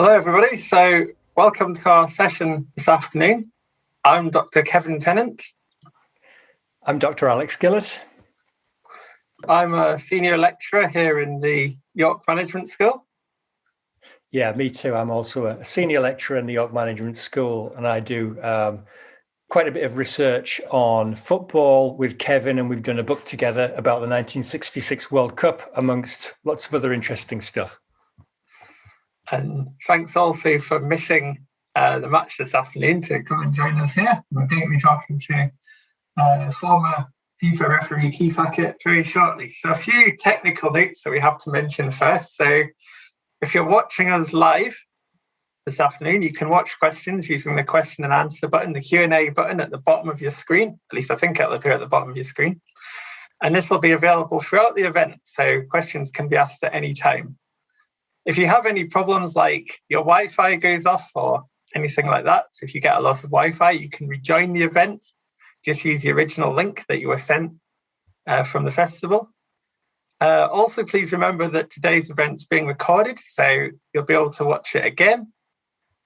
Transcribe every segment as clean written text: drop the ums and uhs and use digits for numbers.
Hello, everybody. So welcome to our session this afternoon. I'm Dr. Kevin Tennent. I'm Dr. Alex Gillett. I'm a senior lecturer here in the York Management School. Yeah, me too. I'm also a senior lecturer in the York Management School, and I do quite a bit of research on football with Kevin, and we've done a book together about the 1966 World Cup, amongst lots of other interesting stuff. And thanks also for missing the match this afternoon to come and join us here. We're going to be talking to former FIFA referee Keith Hackett very shortly. So a few technical notes that we have to mention first. So if you're watching us live this afternoon, you can watch questions using the question and answer button, the Q&A button at the bottom of your screen. At least I think it'll appear at the bottom of your screen. And this will be available throughout the event, so questions can be asked at any time. If you have any problems like your Wi-Fi goes off or anything like that, so if you get a loss of Wi-Fi, you can rejoin the event. Just use the original link that you were sent from the festival. Also, please remember that today's event is being recorded, so you'll be able to watch it again.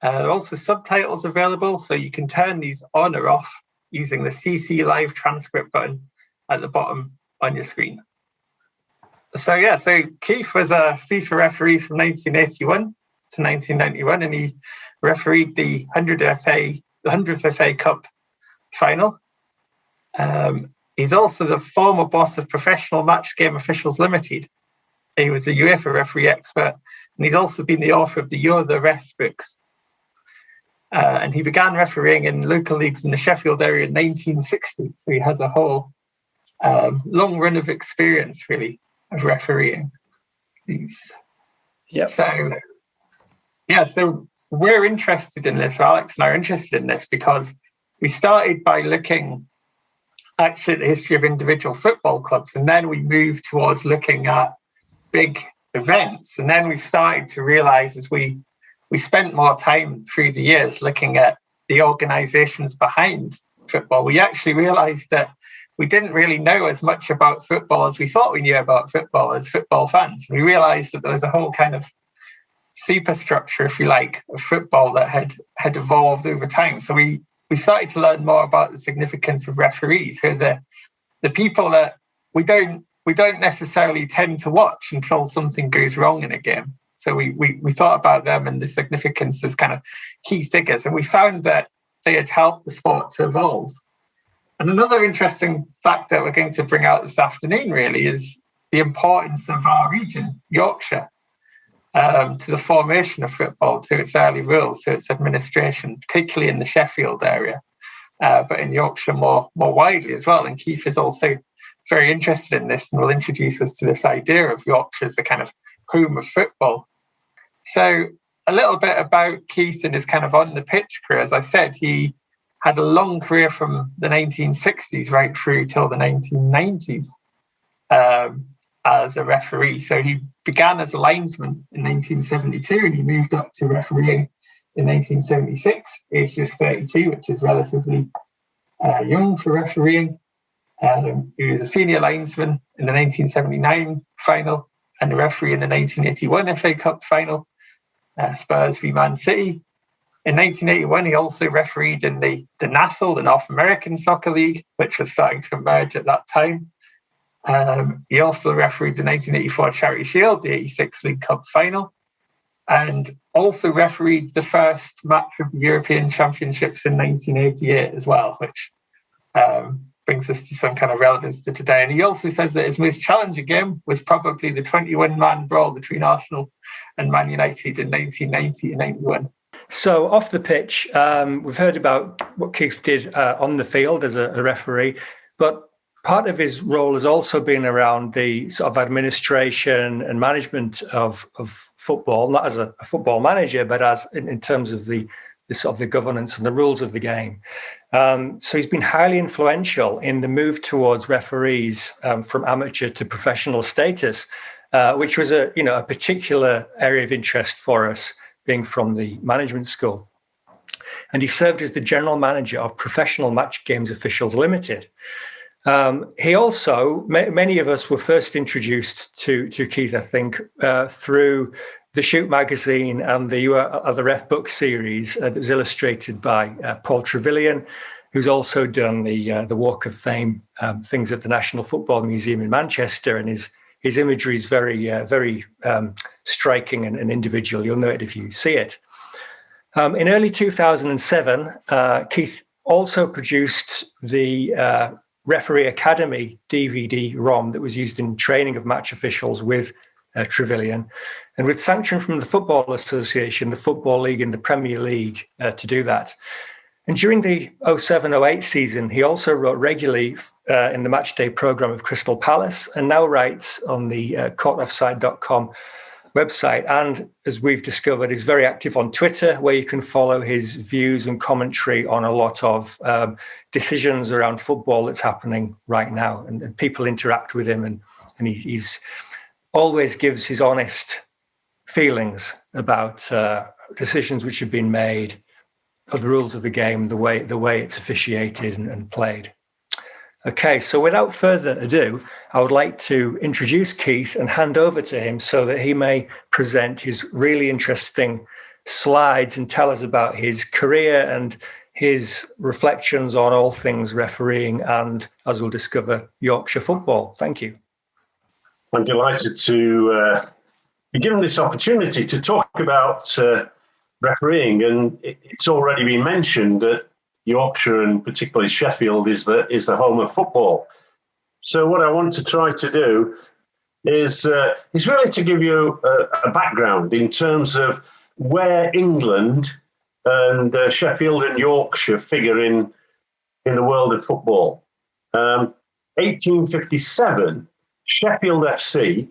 There are also subtitles available, so you can turn these on or off using the CC Live transcript button at the bottom on your screen. So Keith was a FIFA referee from 1981 to 1991, and he refereed the 100th FA Cup final. He's also the former boss of Professional Match Game Officials Limited. He was a UEFA referee expert, and he's also been the author of the You're the Ref books. And he began refereeing in local leagues in the Sheffield area in 1960. So he has a whole long run of experience, really, of refereeing these. Yeah. So we're interested in this. Alex and I are interested in this because we started by looking actually at the history of individual football clubs, and then we moved towards looking at big events. And then we started to realize as we spent more time through the years looking at the organizations behind football, we actually realized that we didn't really know as much about football as we thought we knew about football as football fans. We realized that there was a whole kind of superstructure, if you like, of football that had evolved over time. So we started to learn more about the significance of referees, who are the people that we don't necessarily tend to watch until something goes wrong in a game. So we thought about them and the significance as kind of key figures, and we found that they had helped the sport to evolve. And another interesting fact that we're going to bring out this afternoon really is the importance of our region, Yorkshire, to the formation of football, to its early rules, to its administration, particularly in the Sheffield area, but in Yorkshire more widely as well. And Keith is also very interested in this and will introduce us to this idea of Yorkshire as a kind of home of football. So a little bit about Keith and his kind of on the pitch career. As I said, he had a long career from the 1960s right through till the 1990s as a referee. So he began as a linesman in 1972 and he moved up to refereeing in 1976, aged just 32, which is relatively young for refereeing. He was a senior linesman in the 1979 final and a referee in the 1981 FA Cup final, Spurs v Man City. In 1981, he also refereed in the NASL, the North American Soccer League, which was starting to emerge at that time. He also refereed the 1984 Charity Shield, the 86 League Cup final, and also refereed the first match of the European Championships in 1988 as well, which brings us to some kind of relevance to today. And he also says that his most challenging game was probably the 21-man brawl between Arsenal and Man United in 1990 and 91. So off the pitch, we've heard about what Keith did on the field as a referee, but part of his role has also been around the sort of administration and management of football, not as a football manager, but as in terms of the sort of the governance and the rules of the game. So he's been highly influential in the move towards referees from amateur to professional status, which was a particular area of interest for us, being from the management school. And he served as the general manager of Professional Match Games Officials Limited. He also, many of us were first introduced to Keith, I think, through the Shoot magazine and the Ref book series that was illustrated by Paul Trevelyan, who's also done the Walk of Fame things at the National Football Museum in Manchester, and his imagery is very striking and individual. You'll know it if you see it. In early 2007, Keith also produced the Referee Academy DVD-ROM that was used in training of match officials with Trevelyan, and with sanction from the Football Association, the Football League and the Premier League to do that. And during the 07-08 season, he also wrote regularly in the Matchday programme of Crystal Palace, and now writes on the courtoffside.com website. And as we've discovered, he's very active on Twitter, where you can follow his views and commentary on a lot of decisions around football that's happening right now. And people interact with him, and he's always gives his honest feelings about decisions which have been made, of the rules of the game, the way it's officiated and played. Okay, so without further ado, I would like to introduce Keith and hand over to him so that he may present his really interesting slides and tell us about his career and his reflections on all things refereeing and, as we'll discover, Yorkshire football. Thank you. I'm delighted to be given this opportunity to talk about refereeing, and it's already been mentioned that Yorkshire and particularly Sheffield is the home of football. So what I want to try to do is really to give you a background in terms of where England and Sheffield and Yorkshire figure in the world of football. 1857, Sheffield FC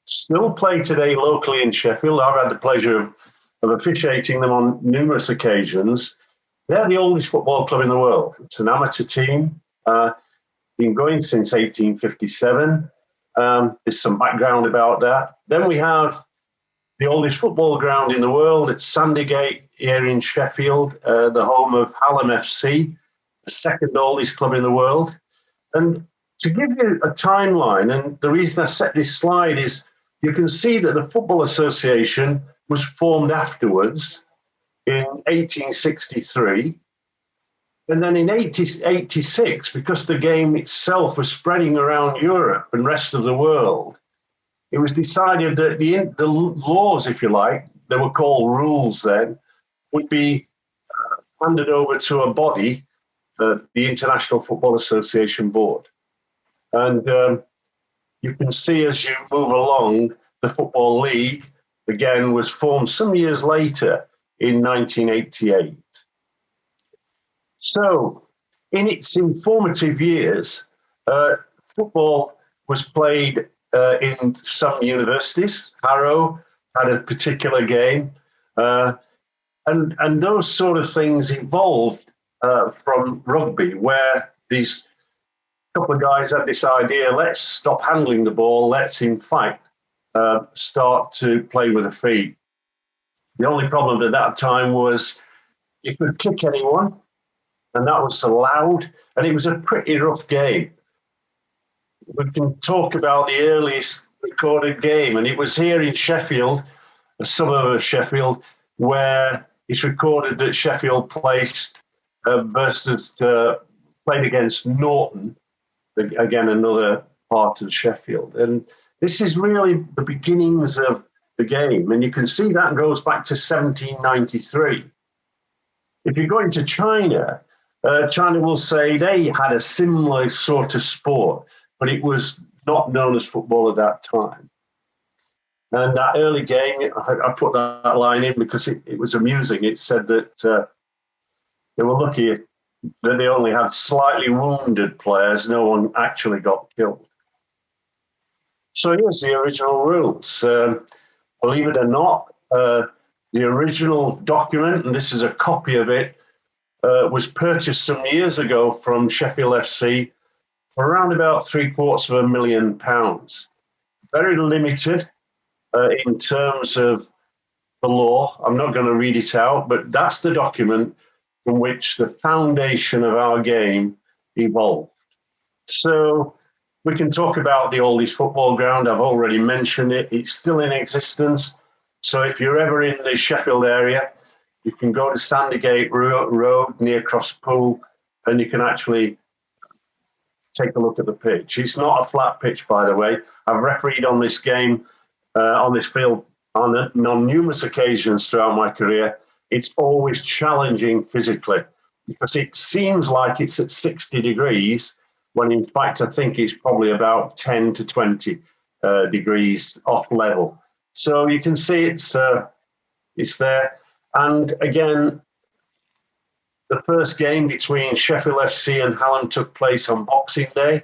still play today locally in Sheffield. I've had the pleasure of officiating them on numerous occasions. They're the oldest football club in the world. It's an amateur team, been going since 1857. There's some background about that. Then we have the oldest football ground in the world. It's Sandygate here in Sheffield, the home of Hallam FC, the second oldest club in the world. And to give you a timeline, and the reason I set this slide is you can see that the Football Association was formed afterwards in 1863. And then in 1886, because the game itself was spreading around Europe and rest of the world, it was decided that the laws, if you like, they were called rules then, would be handed over to a body, the International Football Association Board. And you can see as you move along, the Football League, again, was formed some years later in 1988. So, in its informative years, football was played in some universities. Harrow had a particular game, and those sort of things evolved from rugby, where these couple of guys had this idea: let's stop handling the ball, let's in fact start to play with the feet. The only problem at that time was you could kick anyone, and that was allowed, and it was a pretty rough game. We can talk about the earliest recorded game, and it was here in Sheffield, a suburb of Sheffield, where it's recorded that Sheffield played against Norton, again another part of Sheffield. And this is really the beginnings of the game, and you can see that goes back to 1793. If you go into China, China will say they had a similar sort of sport, but it was not known as football at that time. And that early game, I put that line in because it was amusing. It said that they were lucky that they only had slightly wounded players. No one actually got killed. So here's the original rules. Believe it or not, the original document, and this is a copy of it, was purchased some years ago from Sheffield FC for around about £750,000. Very limited in terms of the law. I'm not going to read it out, but that's the document from which the foundation of our game evolved. So we can talk about the oldest football ground. I've already mentioned it. It's still in existence. So if you're ever in the Sheffield area, you can go to Sandygate Road near Crosspool, and you can actually take a look at the pitch. It's not a flat pitch, by the way. I've refereed on this game, on this field, on numerous occasions throughout my career. It's always challenging physically because it seems like it's at 60 degrees when in fact I think it's probably about 10 to 20 degrees off level. So you can see it's there. And again, the first game between Sheffield FC and Hallam took place on Boxing Day.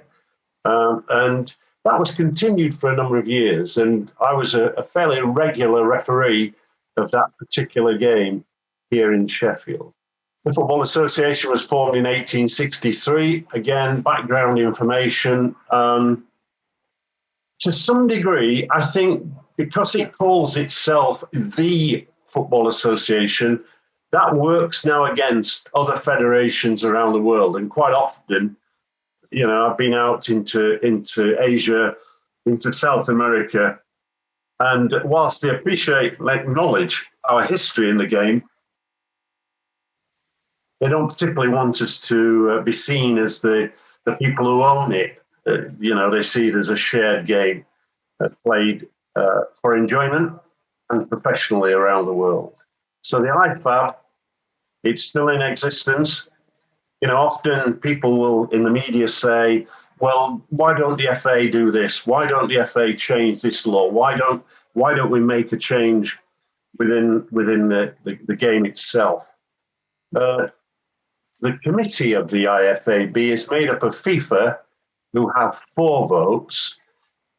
And that was continued for a number of years. And I was a fairly regular referee of that particular game here in Sheffield. The Football Association was formed in 1863. Again, background information. To some degree, I think because it calls itself the Football Association, that works now against other federations around the world. And quite often, you know, I've been out into Asia, into South America, and whilst they appreciate and acknowledge our history in the game, they don't particularly want us to be seen as the people who own it. You know, they see it as a shared game played for enjoyment and professionally around the world. So the IFAB, it's still in existence. You know, often people will in the media say, well, why don't the FA do this? Why don't the FA change this law? Why don't we make a change within the game itself? The committee of the IFAB is made up of FIFA, who have 4 votes,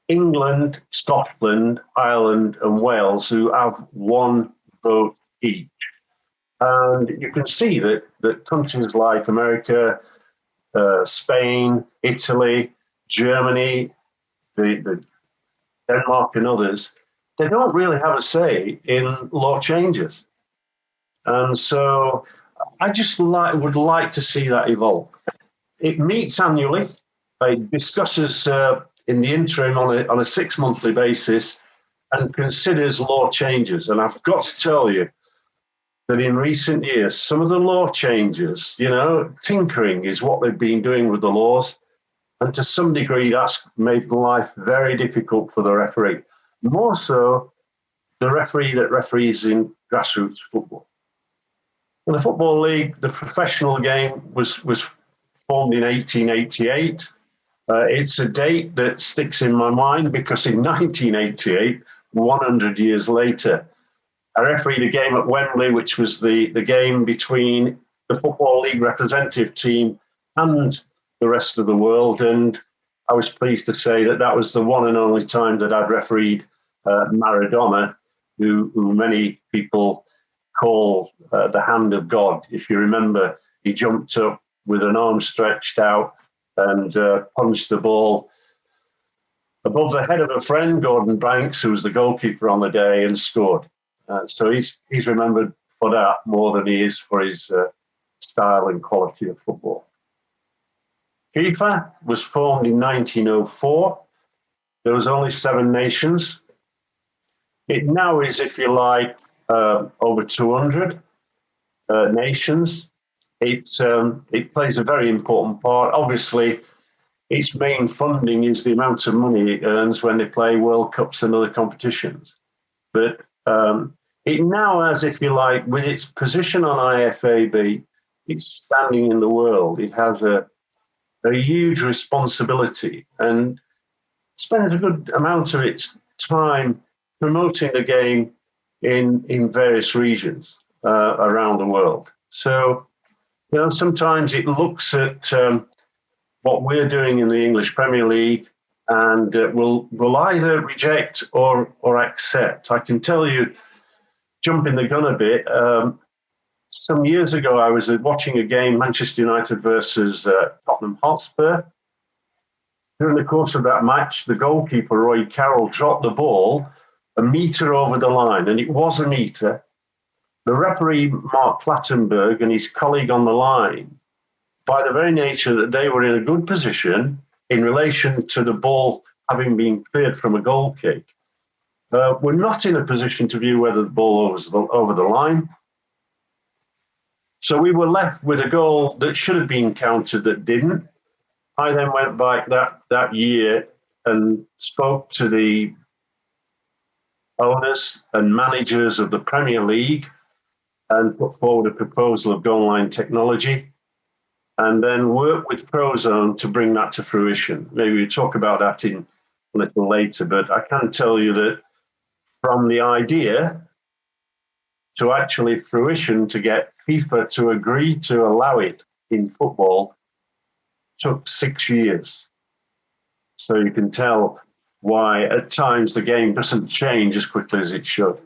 England, Scotland, Ireland, and Wales, who have 1 vote each. And you can see that countries like America, Spain, Italy, Germany, the Denmark and others, they don't really have a say in law changes. And so I just would like to see that evolve. It meets annually. It discusses in the interim on a 6-monthly basis and considers law changes. And I've got to tell you that in recent years, some of the law changes, you know, tinkering is what they've been doing with the laws. And to some degree, that's made life very difficult for the referee. More so, the referee that referees in grassroots football. In the Football League, the professional game was formed in 1888. It's a date that sticks in my mind because in 1988, 100 years later, I refereed a game at Wembley, which was the game between the Football League representative team and the rest of the world. And I was pleased to say that was the one and only time that I'd refereed Maradona, who many people call the hand of God. If you remember, he jumped up with an arm stretched out and punched the ball above the head of a friend, Gordon Banks, who was the goalkeeper on the day, and scored. So he's remembered for that more than he is for his style and quality of football. FIFA was formed in 1904. There was only 7 nations. It now is, if you like, over 200 nations. It plays a very important part. Obviously, its main funding is the amount of money it earns when they play World Cups and other competitions. But it now has, if you like, with its position on IFAB, its standing in the world, it has a huge responsibility and spends a good amount of its time promoting the game in various regions around the world. So, you know, sometimes it looks at what we're doing in the English Premier League and will either reject or accept. I can tell you, jumping the gun a bit, some years ago I was watching a game, Manchester United versus Tottenham Hotspur. During the course of that match, the goalkeeper, Roy Carroll, dropped the ball a metre over the line, and it was a metre. The referee, Mark Plattenberg, and his colleague on the line, by the very nature that they were in a good position in relation to the ball having been cleared from a goal kick, were not in a position to view whether the ball was over the line. So we were left with a goal that should have been counted that didn't. I then went back that year and spoke to the owners and managers of the Premier League and put forward a proposal of goal line technology, and then worked with Prozone to bring that to fruition. Maybe we'll talk about that a little later, but I can tell you that from the idea to actually fruition to get FIFA to agree to allow it in football took 6 years. So you can tell why at times the game doesn't change as quickly as it should.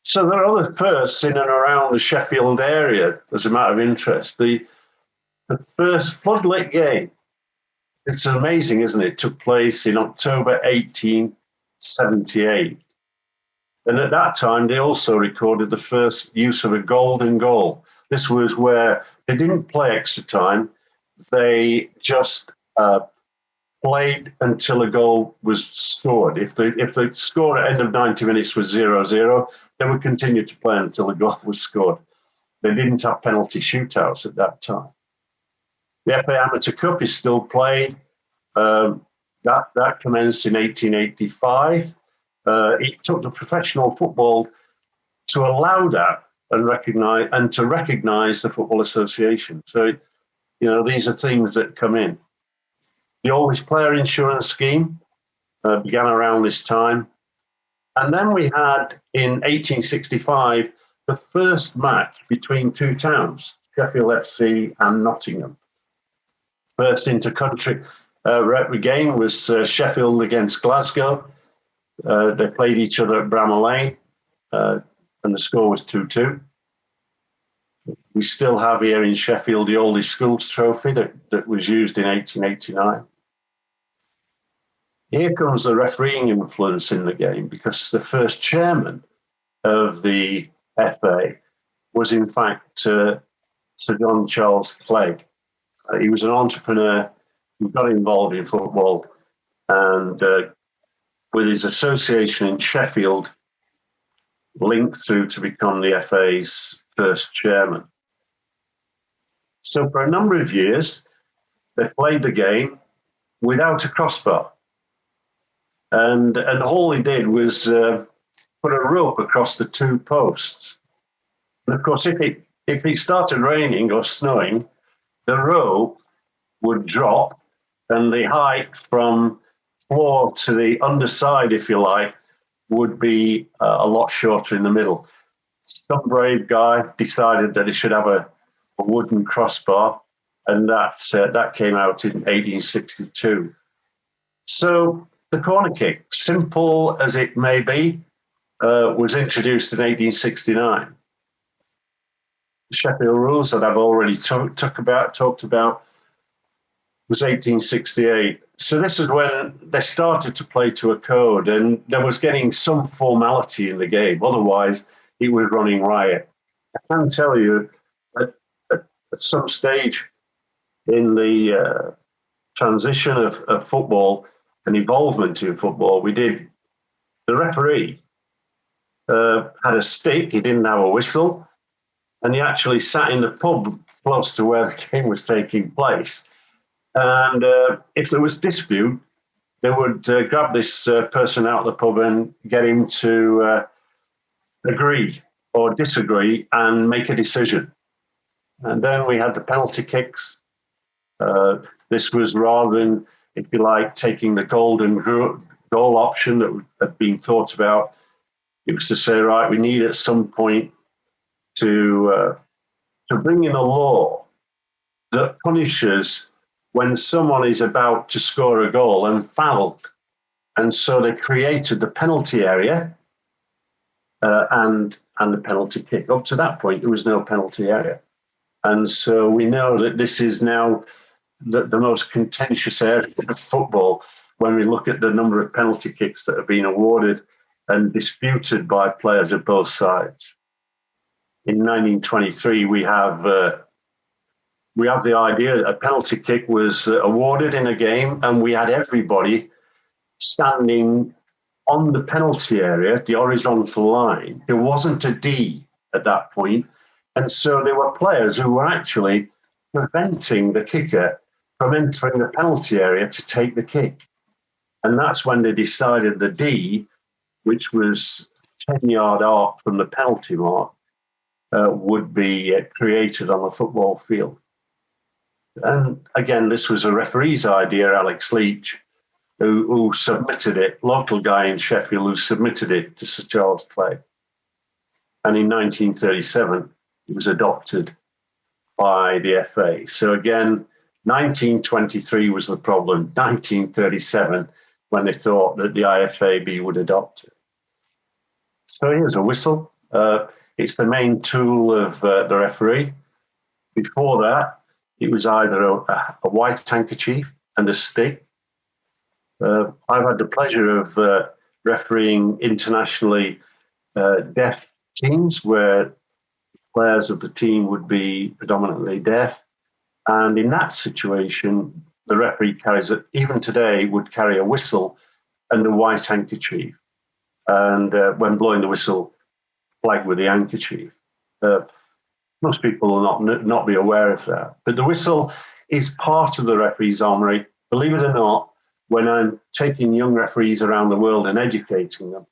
So there are other firsts in and around the Sheffield area as a matter of interest. The first floodlit game, it's amazing, isn't it? Took place in October 1878. And at that time, they also recorded the first use of a golden goal. This was where they didn't play extra time. They just played until a goal was scored. If the score at the end of 90 minutes was 0-0, they would continue to play until a goal was scored. They didn't have penalty shootouts at that time. The FA Amateur Cup is still played. That commenced in 1885. It took the professional football to allow that and to recognise the Football Association. So, these are things that come in. The Always Player Insurance Scheme began around this time. And then we had, in 1865, the first match between two towns, Sheffield FC and Nottingham. First inter-country game was Sheffield against Glasgow. They played each other at Bramall Lane, and the score was 2-2. We still have here in Sheffield the Oldie Schools Trophy that was used in 1889. Here comes the refereeing influence in the game, because the first chairman of the FA was, in fact, Sir John Charles Clegg. He was an entrepreneur who got involved in football, and with his association in Sheffield, linked through to become the FA's first chairman. So for a number of years, they played the game without a crossbar. And all he did was put a rope across the two posts. And of course, if it started raining or snowing, the rope would drop, and the height from floor to the underside, if you like, would be a lot shorter in the middle. Some brave guy decided that he should have a wooden crossbar, and that came out in 1862. So the corner kick, simple as it may be, was introduced in 1869. The Sheffield rules that I've already talked about was 1868. So this is when they started to play to a code, and there was getting some formality in the game. Otherwise, it was running riot. I can tell you that at some stage in the transition of football and involvement in football, the referee had a stick, he didn't have a whistle, and he actually sat in the pub close to where the game was taking place. And if there was dispute, they would grab this person out of the pub and get him to agree or disagree and make a decision. And then we had the penalty kicks. This was rather than, if you like, taking the golden goal option that had been thought about. It was to say, right, we need at some point to bring in a law that punishes when someone is about to score a goal and fouled. And so they created the penalty area and the penalty kick. Up to that point, there was no penalty area. And so we know that this is now the most contentious area of football when we look at the number of penalty kicks that have been awarded and disputed by players of both sides. In 1923, we have the idea that a penalty kick was awarded in a game, and we had everybody standing on the penalty area, the horizontal line, there wasn't a D at that point. And so there were players who were actually preventing the kicker from entering the penalty area to take the kick. And that's when they decided the D, which was 10-yard arc from the penalty mark, would be created on the football field. And again, this was a referee's idea, Alex Leach, who submitted it, local guy in Sheffield who submitted it to Sir Charles Clegg. And in 1937, it was adopted by the FA. So again, 1923 was the problem. 1937, when they thought that the IFAB would adopt it. So here's a whistle. It's the main tool of the referee. Before that, it was either a white handkerchief and a stick. I've had the pleasure of refereeing internationally deaf teams where players of the team would be predominantly deaf. And in that situation, the referee carries it, even today, would carry a whistle and a white handkerchief. And when blowing the whistle, flag with the handkerchief. Most people will not be aware of that. But the whistle is part of the referee's armoury. Believe it or not, when I'm taking young referees around the world and educating them,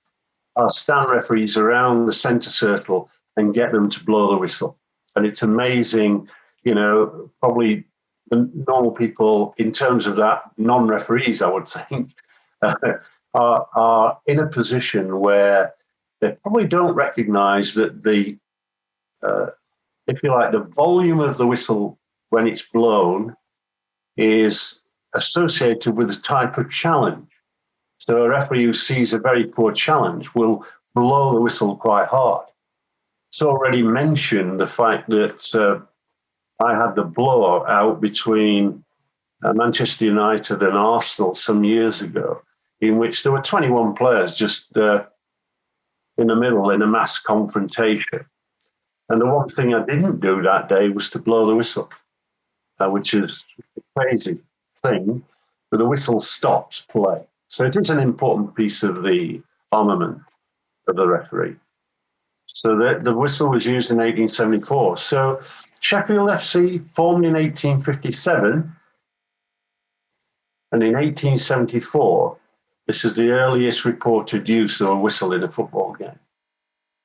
I'll stand referees around the centre circle and get them to blow the whistle. And it's amazing, probably the normal people, in terms of that, non-referees, I would think, are in a position where they probably don't recognise that the, if you like, the volume of the whistle when it's blown is associated with the type of challenge. So a referee who sees a very poor challenge will blow the whistle quite hard. It's already mentioned the fact that I had the blowout between Manchester United and Arsenal some years ago, in which there were 21 players just in the middle in a mass confrontation. And the one thing I didn't do that day was to blow the whistle, which is a crazy thing, but the whistle stops play. So it is an important piece of the armament of the referee. So the whistle was used in 1874. So Sheffield FC formed in 1857, and in 1874, this is the earliest reported use of a whistle in a football game.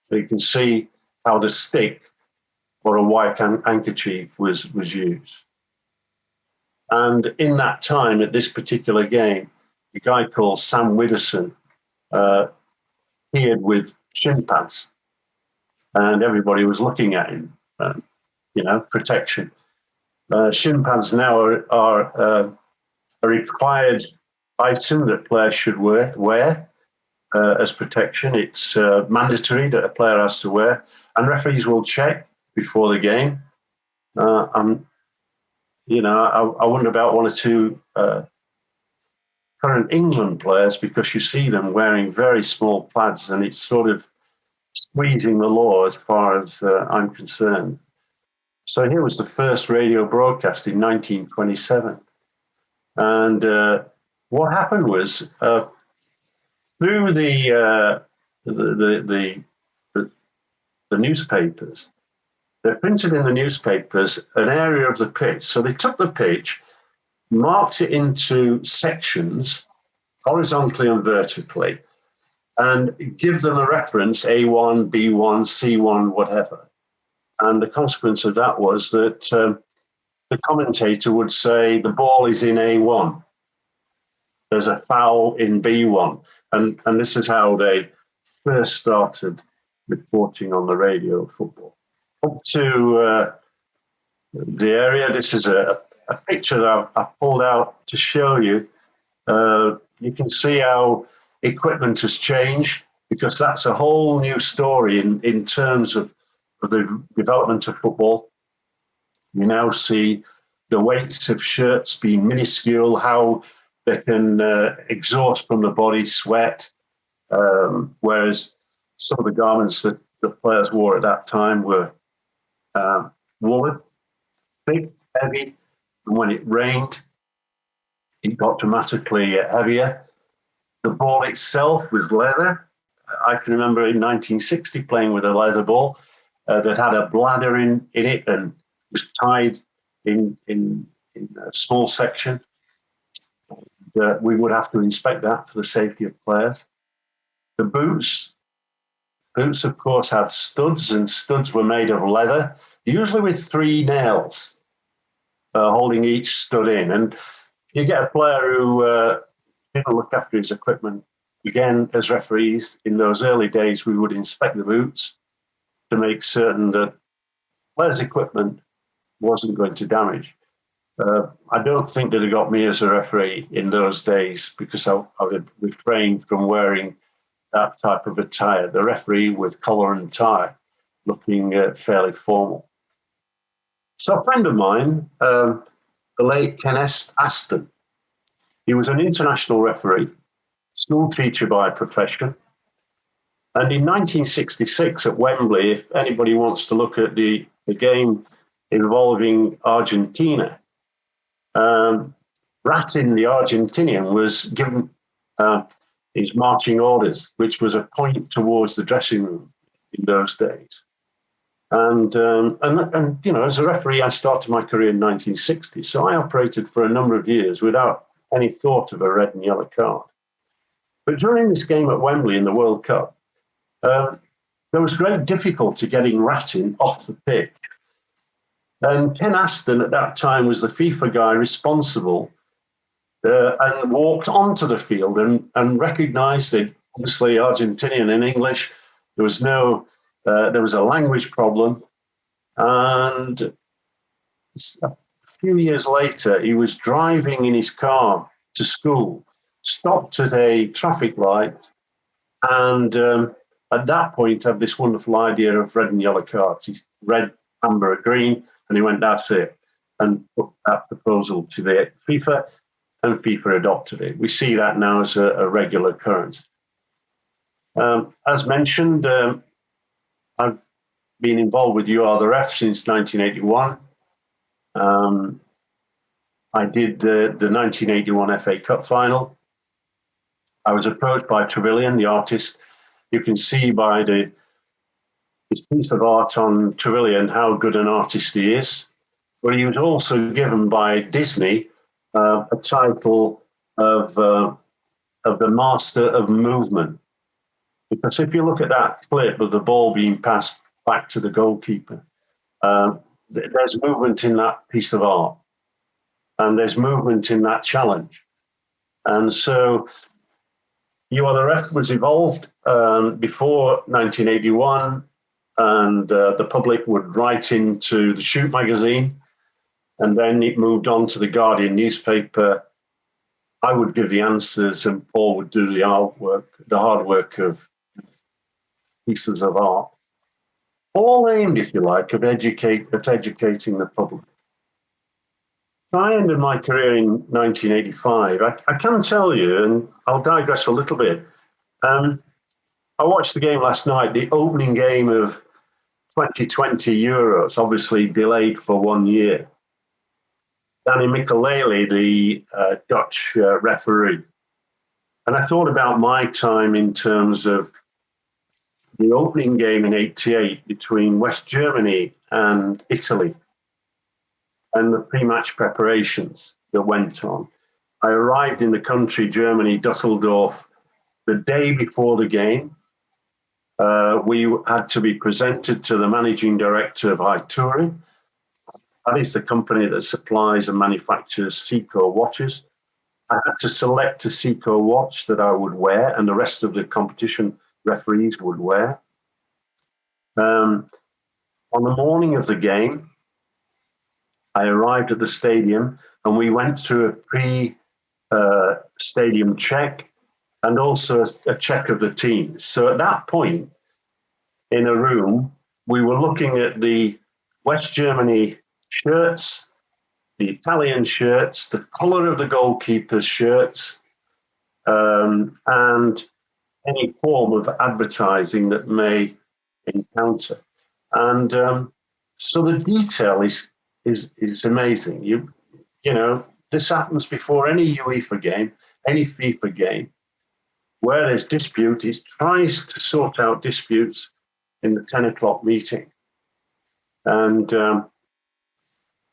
So you can see how the stick or a white handkerchief was used. And in that time, at this particular game, a guy called Sam Widdowson appeared with shin pads, and everybody was looking at him, protection. Shin pads now are a required item that players should wear as protection. It's mandatory that a player has to wear, and referees will check before the game. I wonder about one or two current England players, because you see them wearing very small pads, and it's sort of squeezing the law as far as I'm concerned. So here was the first radio broadcast in 1927. And what happened was through the newspapers, they printed in the newspapers an area of the pitch. So they took the pitch, marked it into sections, horizontally and vertically, and give them a reference, A1, B1, C1, whatever. And the consequence of that was that the commentator would say, the ball is in A1. There's a foul in B1. And this is how they first started reporting on the radio of football. Up to the area, this is a picture that I've pulled out to show you. You can see how equipment has changed, because that's a whole new story in terms of the development of football. You now see the weights of shirts being minuscule, how they can exhaust from the body sweat, whereas some of the garments that the players wore at that time were woolen, thick, heavy, and when it rained, it got dramatically heavier. The ball itself was leather. I can remember in 1960 playing with a leather ball that had a bladder in it and was tied in a small section. We would have to inspect that for the safety of players. The boots, of course, had studs, and studs were made of leather, usually with 3 nails holding each stud in. And you get a player who didn't look after his equipment. Again, as referees, in those early days, we would inspect the boots to make certain that players' equipment wasn't going to damage. I don't think that it got me as a referee in those days because I would refrain from wearing that type of attire. The referee with collar and tie, looking fairly formal. So a friend of mine, the late Kenneth Aston, he was an international referee, school teacher by profession. And in 1966 at Wembley, if anybody wants to look at the game involving Argentina, Ratin, the Argentinian, was given his marching orders, which was a point towards the dressing room in those days. And you know, as a referee, I started my career in 1960, so I operated for a number of years without any thought of a red and yellow card. But during this game at Wembley in the World Cup, there was great difficulty getting Ratin off the pitch. And Ken Aston at that time was the FIFA guy responsible and walked onto the field and recognised that obviously Argentinian and English, there was a language problem. And a few years later, he was driving in his car to school, stopped at a traffic light, and at that point had this wonderful idea of red and yellow cards. He's red, amber, green, and he went, that's it, and put that proposal to the FIFA, and FIFA adopted it. We see that now as a regular occurrence. As mentioned, I've been involved with You Are the Ref since 1981. I did the 1981 FA Cup final. I was approached by Trevelyan, the artist. You can see by his piece of art on Trevelyan how good an artist he is. But he was also given by Disney a title of the Master of Movement. Because if you look at that clip of the ball being passed back to the goalkeeper, there's movement in that piece of art. And there's movement in that challenge. And so You Are the Ref was evolved before 1981, and the public would write into the Shoot magazine, and then it moved on to the Guardian newspaper. I would give the answers, and Paul would do the hard work of pieces of art, all aimed, if you like, at educating the public. I ended my career in 1985. I can tell you, and I'll digress a little bit. I watched the game last night, the opening game of 2020 Euros, obviously delayed for 1 year. Danny Mikelele, the Dutch referee. And I thought about my time in terms of the opening game in '88 between West Germany and Italy and the pre-match preparations that went on. I arrived in the country, Germany, Dusseldorf, the day before the game. We had to be presented to the managing director of Ituri. That is the company that supplies and manufactures Seiko watches. I had to select a Seiko watch that I would wear and the rest of the competition referees would wear. On the morning of the game, I arrived at the stadium and we went through a pre-stadium check and also a check of the teams. So at that point, in a room, we were looking at the West Germany shirts, the Italian shirts, the colour of the goalkeeper's shirts, and any form of advertising that may encounter. And so the detail is amazing. You know, this happens before any UEFA game, any FIFA game. where there's dispute, he tries to sort out disputes in the 10 o'clock meeting. And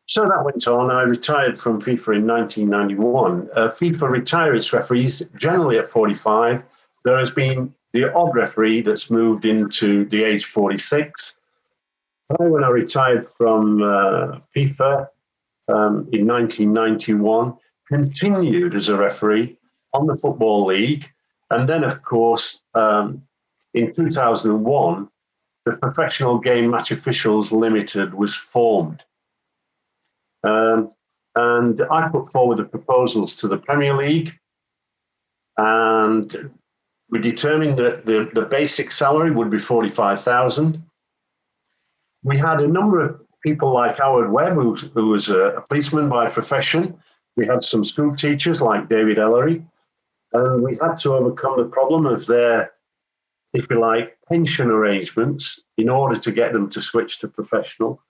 so that went on. I retired from FIFA in 1991. FIFA retires referees generally at 45. There has been the odd referee that's moved into the age 46. When I retired from FIFA in 1991, continued as a referee on the Football League. And then, of course, in 2001, the Professional Game Match Officials Limited was formed. And I put forward the proposals to the Premier League, and we determined that the basic salary would be $45,000. We had a number of people like Howard Webb, who was a policeman by profession. We had some school teachers like David Ellery, and we had to overcome the problem of their, if you like, pension arrangements in order to get them to switch to professional.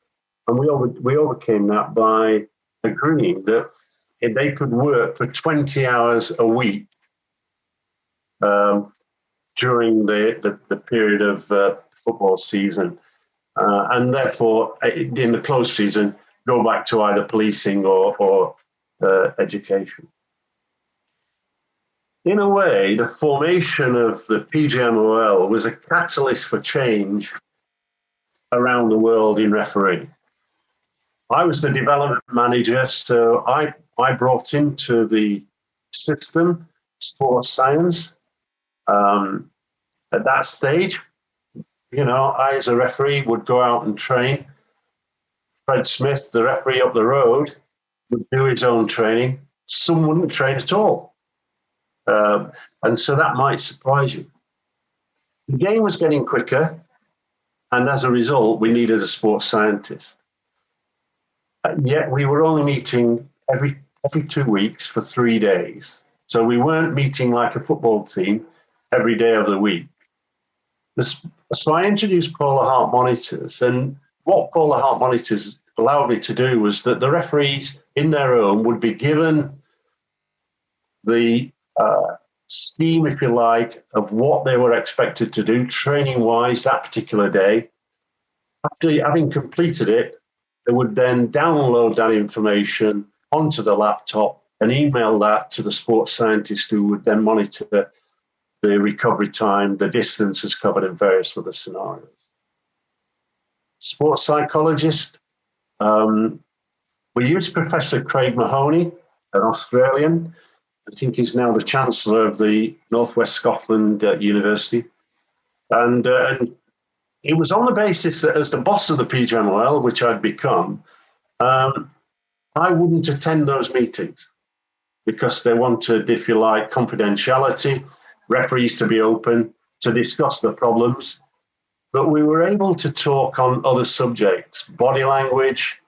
And we overcame that by agreeing that if they could work for 20 hours a week during the period of football season. And therefore, in the closed season, go back to either policing or education. In a way, the formation of the PGMOL was a catalyst for change around the world in refereeing. I was the development manager, so I brought into the system sports science. At that stage, I, as a referee, would go out and train. Fred Smith, the referee up the road, would do his own training. Some wouldn't train at all. And so that might surprise you. The game was getting quicker, and as a result, we needed a sports scientist. And yet we were only meeting every 2 weeks for 3 days. So we weren't meeting like a football team every day of the week. So I introduced polar heart monitors, and what polar heart monitors allowed me to do was that the referees in their own would be given the scheme, if you like, of what they were expected to do training-wise that particular day. After having completed it, they would then download that information onto the laptop and email that to the sports scientist, who would then monitor the recovery time, the distances covered in various other scenarios. Sports psychologist, we used Professor Craig Mahoney, an Australian. I think he's now the Chancellor of the Northwest Scotland University. And it was on the basis that as the boss of the PGMOL, which I'd become, I wouldn't attend those meetings because they wanted, if you like, confidentiality, referees to be open, to discuss the problems. But we were able to talk on other subjects, body language,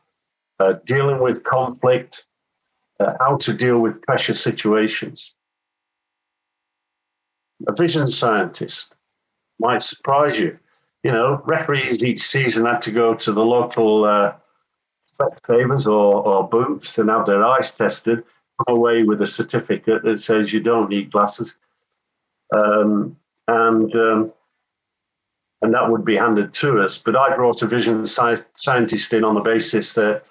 dealing with conflict, how to deal with pressure situations. A vision scientist might surprise you. Referees each season had to go to the local Specsavers or Boots and have their eyes tested, come away with a certificate that says you don't need glasses. And that would be handed to us. But I brought a vision scientist in on the basis that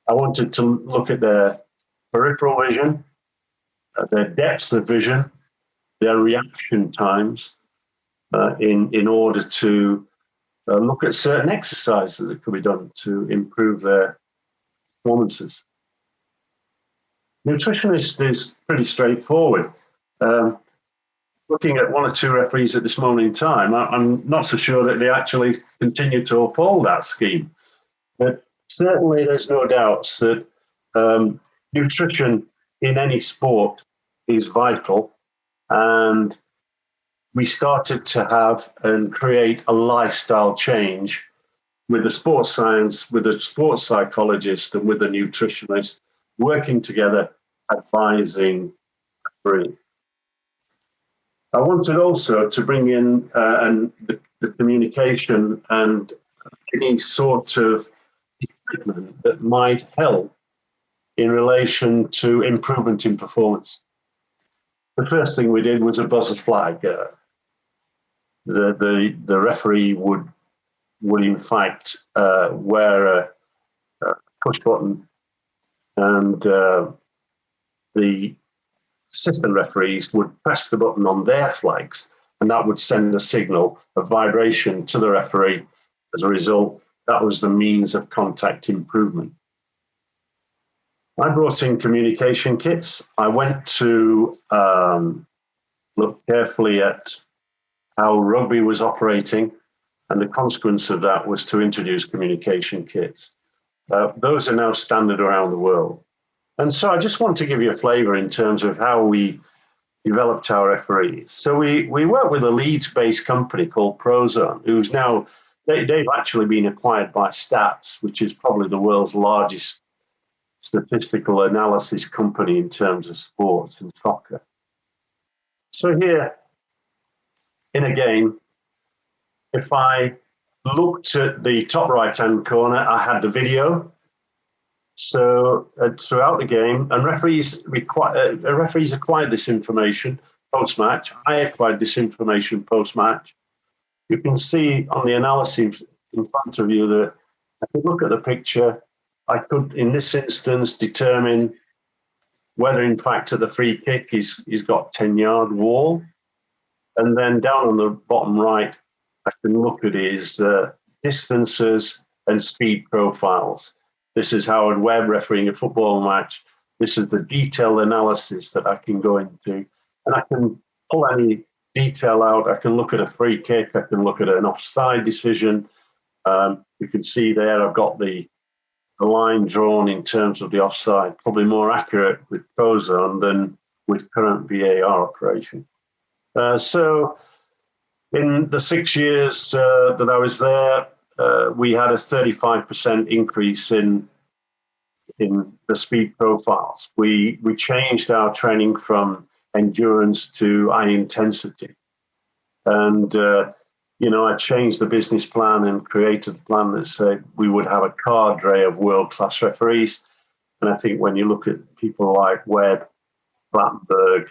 I wanted to look at their peripheral vision, their depth of vision, their reaction times, in order to look at certain exercises that could be done to improve their performances. Nutritionist is pretty straightforward. Looking at one or two referees at this moment in time, I'm not so sure that they actually continue to uphold that scheme. But certainly there's no doubts that nutrition in any sport is vital. And we started to have and create a lifestyle change with the sports science, with the sports psychologist, and with the nutritionist working together, advising referee. I wanted also to bring in the communication and any sort of equipment that might help in relation to improvement in performance. the first thing we did was a buzzer flag. The referee would in fact wear a push button, and the assistant referees would press the button on their flags, and that would send a signal, a vibration to the referee. As a result, that was the means of contact improvement. I brought in communication kits. I went to look carefully at how rugby was operating, and the consequence of that was to introduce communication kits. Those are now standard around the world. And so I just want to give you a flavour in terms of how we developed our referees. So we work with a Leeds-based company called Prozone, who's now, they've actually been acquired by Stats, which is probably the world's largest statistical analysis company in terms of sports and soccer. So here, in a game, if I looked at the top right-hand corner, I had the video. So throughout the game, and referees acquired this information post-match. I acquired this information post-match. You can see on the analysis in front of you that I could look at the picture. I could, in this instance, determine whether, in fact, at the free kick he's got 10-yard wall. And then down on the bottom right, I can look at his distances and speed profiles. This is Howard Webb refereeing a football match. This is the detailed analysis that I can go into. And I can pull any detail out. I can look at a free kick. I can look at an offside decision. You can see there I've got the line drawn in terms of the offside, probably more accurate with Prozone than with current VAR operation. So in the 6 years that I was there, we had a 35% increase in the speed profiles. We changed our training from endurance to high intensity. And, I changed the business plan and created a plan that said we would have a cadre of world-class referees. And I think when you look at people like Webb, Blattenberg,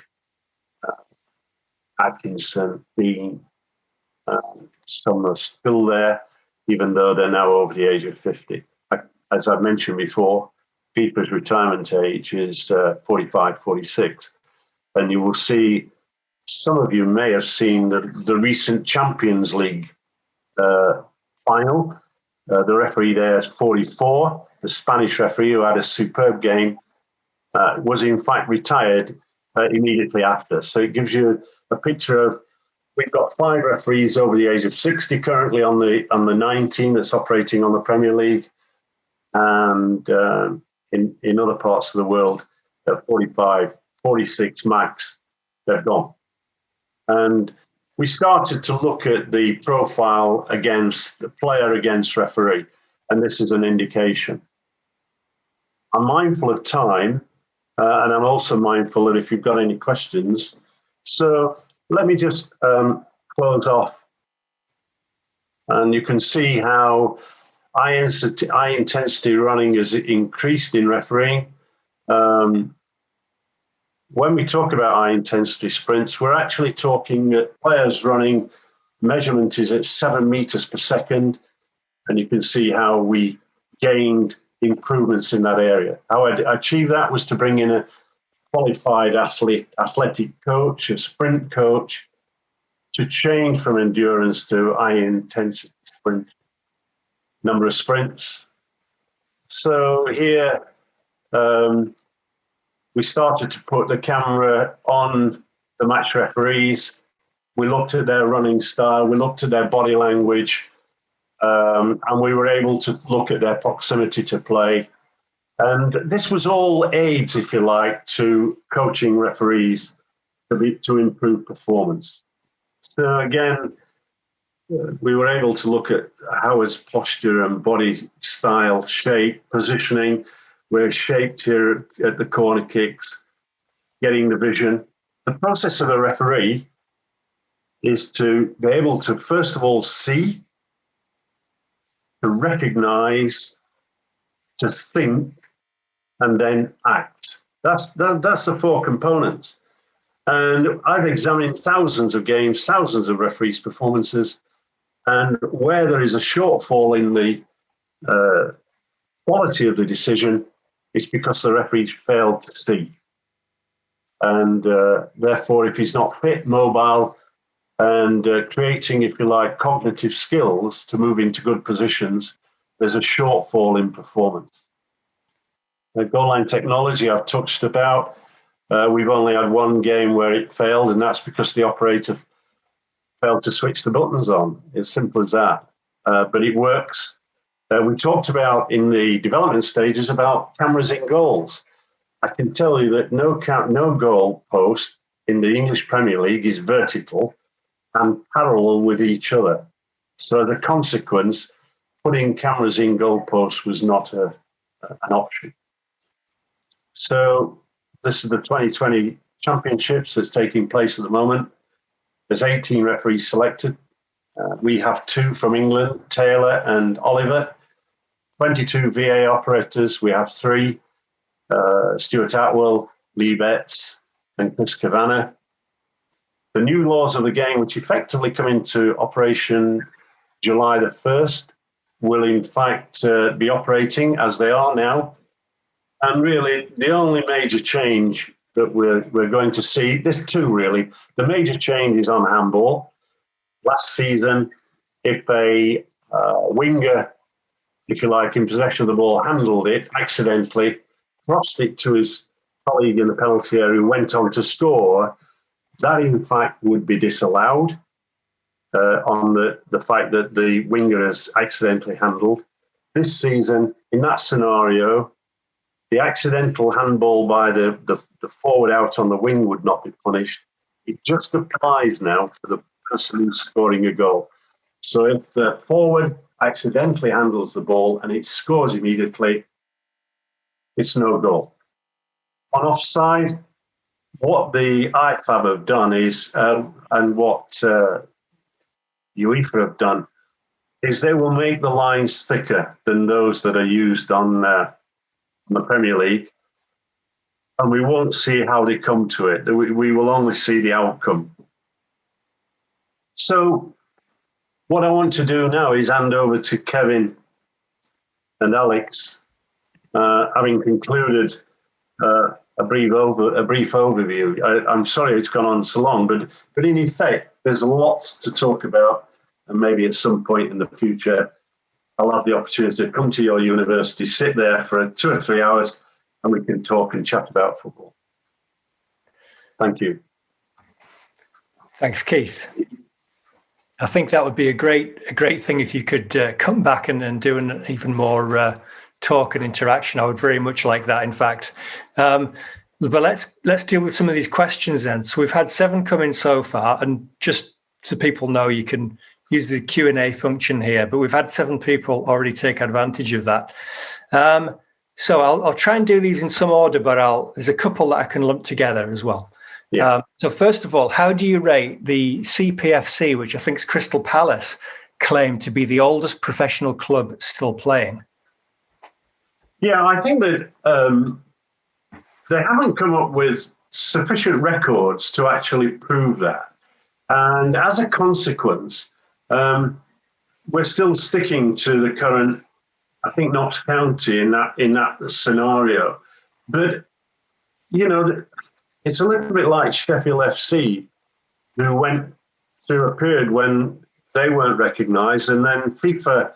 Atkinson, Dean, some are still there, even though they're now over the age of 50. As I've mentioned before, FIFA's retirement age is 45, 46. And you will see, some of you may have seen the recent Champions League final. The referee there is 44. The Spanish referee, who had a superb game, was in fact retired immediately after. So it gives you a picture of, we've got 5 referees over the age of 60 currently on the 19 that's operating on the Premier League, and in other parts of the world at 45, 46 max, they're gone. And we started to look at the profile against the player against referee, and this is an indication. I'm mindful of time, and I'm also mindful that if you've got any questions. So let me just close off. And you can see how high intensity running has increased in refereeing. When we talk about high intensity sprints, we're actually talking that players running, measurement is at 7 meters per second. And you can see how we gained improvements in that area. How I achieved that was to bring in a qualified athletic coach, a sprint coach, to change from endurance to high intensity sprint. Number of sprints. So here, we started to put the camera on the match referees. We looked at their running style, we looked at their body language, and we were able to look at their proximity to play. And this was all aids, if you like, to coaching referees to improve performance. So again, we were able to look at how is posture and body style, shape, positioning. We're shaped here at the corner kicks, getting the vision. The process of a referee is to be able to, first of all, see, to recognize, to think, and then act. That's the 4 components. And I've examined thousands of games, thousands of referees' performances, and where there is a shortfall in the quality of the decision, it's because the referee failed to see. And therefore, if he's not fit, mobile, and creating, if you like, cognitive skills to move into good positions, there's a shortfall in performance. The goal line technology I've touched about. We've only had one game where it failed, and that's because the operator failed to switch the buttons on. As simple as that. But it works. We talked about in the development stages about cameras in goals. I can tell you that no goal post in the English Premier League is vertical and parallel with each other. So the consequence, putting cameras in goal posts was not an option. So this is the 2020 Championships that's taking place at the moment. There's 18 referees selected. We have 2 from England, Taylor and Oliver. 22 VA operators. We have 3, Stuart Atwell, Lee Betts and Chris Kavanagh. The new laws of the game, which effectively come into operation July the 1st, will in fact be operating as they are now. And really, the only major change that we're going to see, there's 2 really. The major change is on handball. Last season, if a winger, if you like, in possession of the ball, handled it accidentally, crossed it to his colleague in the penalty area who went on to score, that in fact would be disallowed on the fact that the winger has accidentally handled. This season, in that scenario, the accidental handball by the forward out on the wing would not be punished. It just applies now to the person who's scoring a goal. So if the forward accidentally handles the ball and it scores immediately, it's no goal. On offside, what the IFAB have done is, and what UEFA have done, is they will make the lines thicker than those that are used on the Premier League, and we won't see how they come to it. We will only see the outcome. So what I want to do now is hand over to Kevin and Alex, having concluded a brief overview. I'm sorry it's gone on so long, but in effect, there's lots to talk about, and maybe at some point in the future, I'll have the opportunity to come to your university, sit there for 2 or 3 hours, and we can talk and chat about football. Thank you. Thanks, Keith. I think that would be a great thing if you could come back and do an even more talk and interaction. I would very much like that, in fact. But let's deal with some of these questions then. So we've had 7 come in so far, and just so people know, you can use the Q&A function here, but we've had 7 people already take advantage of that. So I'll try and do these in some order, but there's a couple that I can lump together as well. Yeah. So first of all, how do you rate the CPFC, which I think is Crystal Palace, claim to be the oldest professional club still playing? Yeah, I think that they haven't come up with sufficient records to actually prove that. And as a consequence, we're still sticking to the current, I think, Notts County in that scenario. But, you know, it's a little bit like Sheffield FC, who went through a period when they weren't recognised, and then FIFA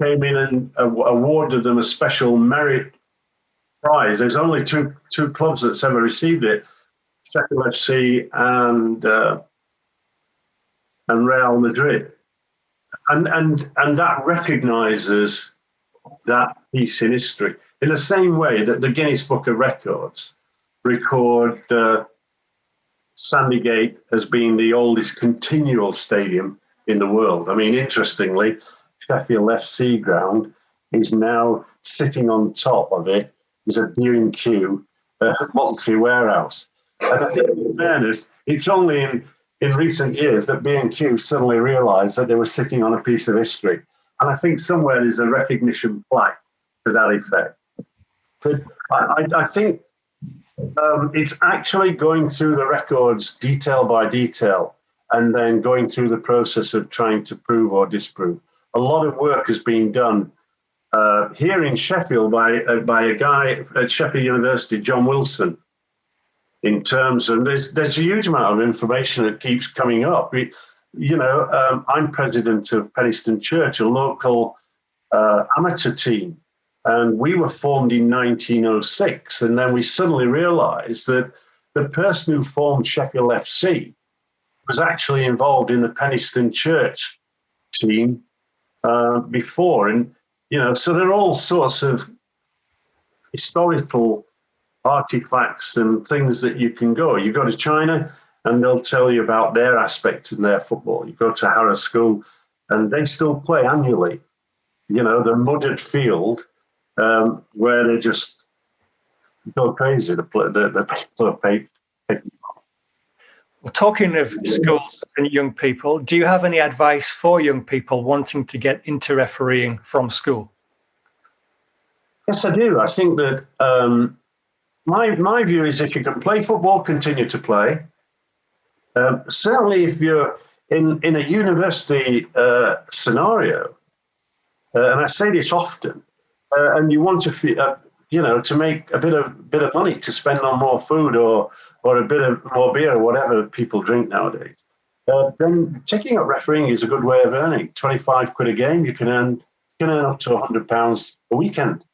came in and awarded them a special merit prize. There's only two clubs that's ever received it: Sheffield FC and Real Madrid, and that recognises that piece in history in the same way that the Guinness Book of Records record Sandygate as being the oldest continual stadium in the world. I mean, interestingly, Sheffield FC ground is now sitting on top of it is a B&Q multi-warehouse. And I think, in fairness, it's only in recent years that B&Q suddenly realised that they were sitting on a piece of history. And I think somewhere there's a recognition plaque to that effect. But I think It's actually going through the records detail by detail and then going through the process of trying to prove or disprove. A lot of work has been done here in Sheffield by a guy at Sheffield University, John Wilson, in terms of there's a huge amount of information that keeps coming up. I'm president of Penistone Church, a local amateur team, and we were formed in 1906. And then we suddenly realised that the person who formed Sheffield FC was actually involved in the Penistone Church team before. And, so there are all sorts of historical artifacts and things that you can go. You go to China and they'll tell you about their aspect in their football. You go to Harrow School and they still play annually. The mudded field where they just go crazy. The people are paid. Well, talking of schools and young people, do you have any advice for young people wanting to get into refereeing from school? Yes, I do. I think that my view is if you can play football, continue to play. Certainly if you're in a university scenario, and I say this often, and you want to, to make a bit of money to spend on more food or a bit of more beer or whatever people drink nowadays, then taking up refereeing is a good way of earning. 25 quid a game, you can earn up to £100 a weekend.